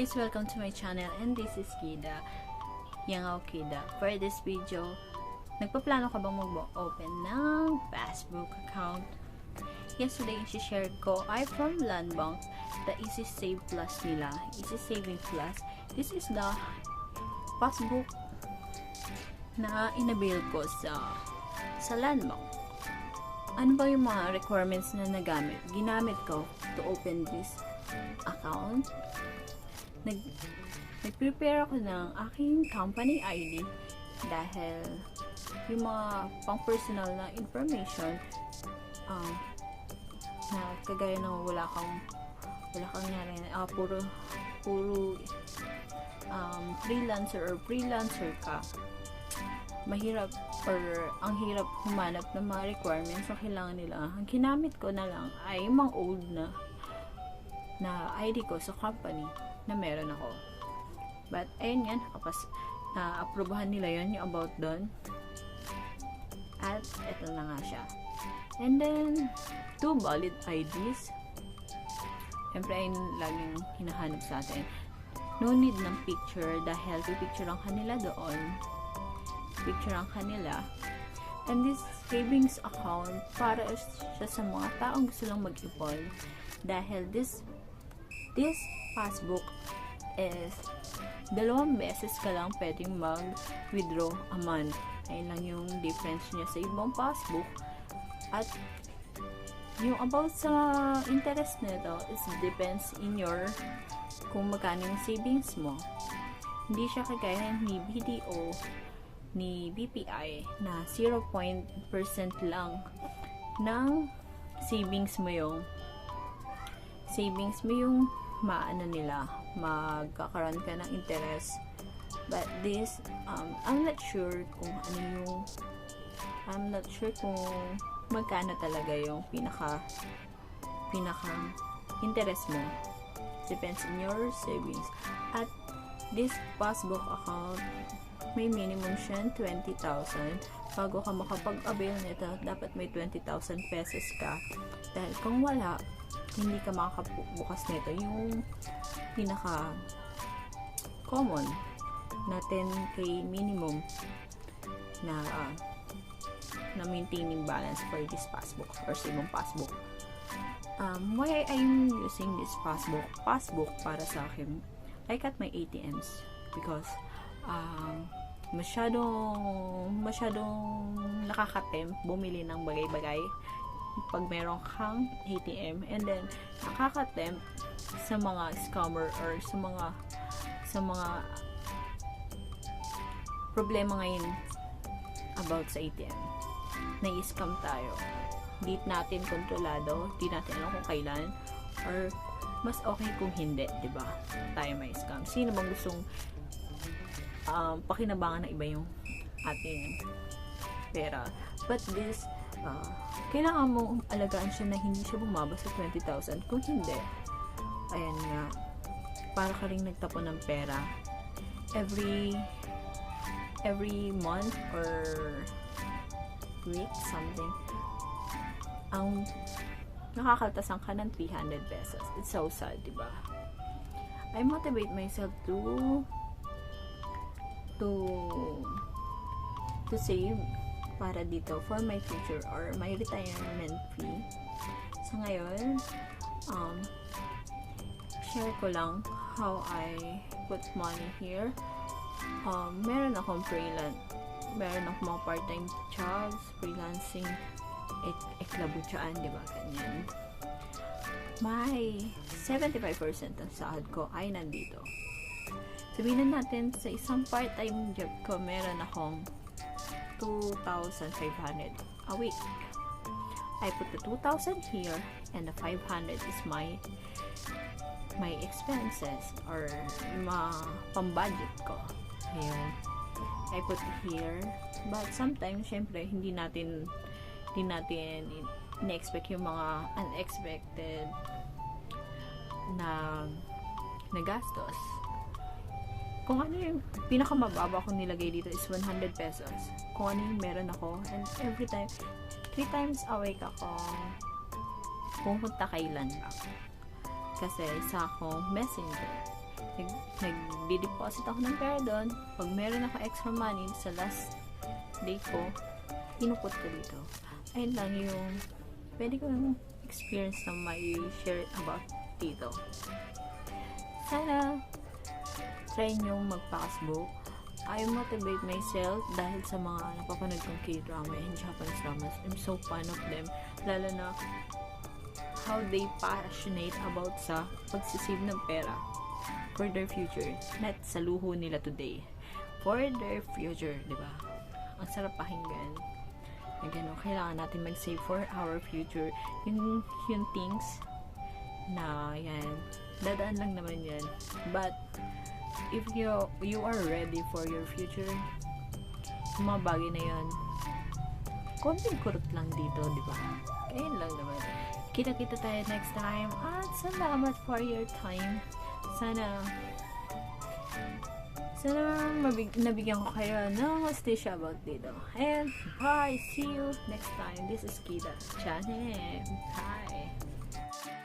guys, welcome to my channel and this is Kida, Yangaw Kida. For this video, nagpaplano ka bang mag-open ng Facebook account? Yesterday, i-share ko ay from Landbank, the Easy Save Plus nila, Easy Saving Plus. This is the passbook na inabil ko sa Landbank. Ano ba yung mga requirements na ginamit ko to open this account? Nag-prepare ako ng aking company ID dahil yung mga pang-personal na information na kagaya ng wala kang puro freelancer ka, mahirap or ang hirap humanap ng mga requirements na kailangan nila. Ang ginamit ko na lang ay mga old na ID ko sa company na meron ako. But ayun yan, na-aprobahan nila yon yung about doon. At eto na nga siya. And then 2 valid IDs. Siyempre ay laging hinahanap sa atin. No need ng picture dahil pipicture ang kanila doon. Picture ang kanila. And this savings account para siya sa mga taong gusto lang mag-ipon dahil this passbook is 2 beses ka lang pwedeng mag-withdraw a month. Ayun lang yung difference niya sa ibang passbook. At yung about sa interest nito, it depends in your kung magkano yung savings mo. Hindi siya kagaya ni BDO, ni BPI na 0% lang ng savings mo yung maano nila, magkakaroon ka ng interest. But this, I'm not sure kung magkano talaga yung pinaka interest mo. Depends on your savings. At this passbook account, may minimum siya 20,000. Bago ka makapag-avail nito, dapat may 20,000 pesos ka. Dahil kung wala, hindi ka makakabukas nito. Yung pinaka common na 10k minimum na maintaining balance for this passbook or sa ibang passbook. Why I'm using this passbook para sa akin, I got my ATMs because masyadong nakakatempt bumili ng bagay-bagay pag meron kang ATM, and then nakakatempt sa mga scammer or sa mga problema ngayon about sa ATM. Na-scam tayo. Di natin kontrolado, di natin alam kung kailan, or mas okay kung hindi, di ba? Tayo may scam. Sino bang gustong pakinabangan na iba yung ating pera? But this, kailangan mong alagaan siya na hindi siya bumaba sa 20,000. Kung hindi, ayan nga, para ka rin nagtapon ng pera every month or week, something, ang nakakaltasan ka ng 300 pesos. It's so sad, diba? I motivate myself to save para dito for my future or my retirement fee. So ngayon, share ko lang how I put money here. Meron akong mga part-time jobs, freelancing, eklabutsaan, diba? Ganyan. May 75% ng sahod ko ay nandito. Sabihin natin, sa isang part-time job ko, meron akong 2,500 a week. I put the 2,000 here and the 500 is my expenses or mga pambudget ko. Ayun. I put it here. But sometimes, syempre, hindi natin na-expect yung mga unexpected na gastos. Kung ano yung pinakamababa kong nilagay dito is 100 pesos. Kung ano yung meron ako. And every time, 3 times a week ako pumunta kay Landbank. Kasi isa akong messenger. nagdi-deposit ako ng pera doon. Pag meron ako extra money sa last day ko, inupot ko dito. Ayun lang yung pwede kong experience na may share about dito. Sana try nyo magpa-kasbook. I motivate myself dahil sa mga napapanood kong K-drama and Japanese dramas. I'm so fan of them. Lalo na how they passionate about sa pagsisave ng pera for their future. Not sa luho nila today. For their future, di ba? Ang sarap pakinggan. Na gano'n, kailangan natin mag-save for our future. Yung things na yan, dadaan lang naman yan. But if you are ready for your future, yung mga bagay na yan, konting kurot lang dito, di ba? Ayun lang naman. Kita-kita tayo next time. At salamat for your time. Sana nabigyan ko kayo ng hostisya about dito. And bye! See you next time. This is Kida Channel. Bye!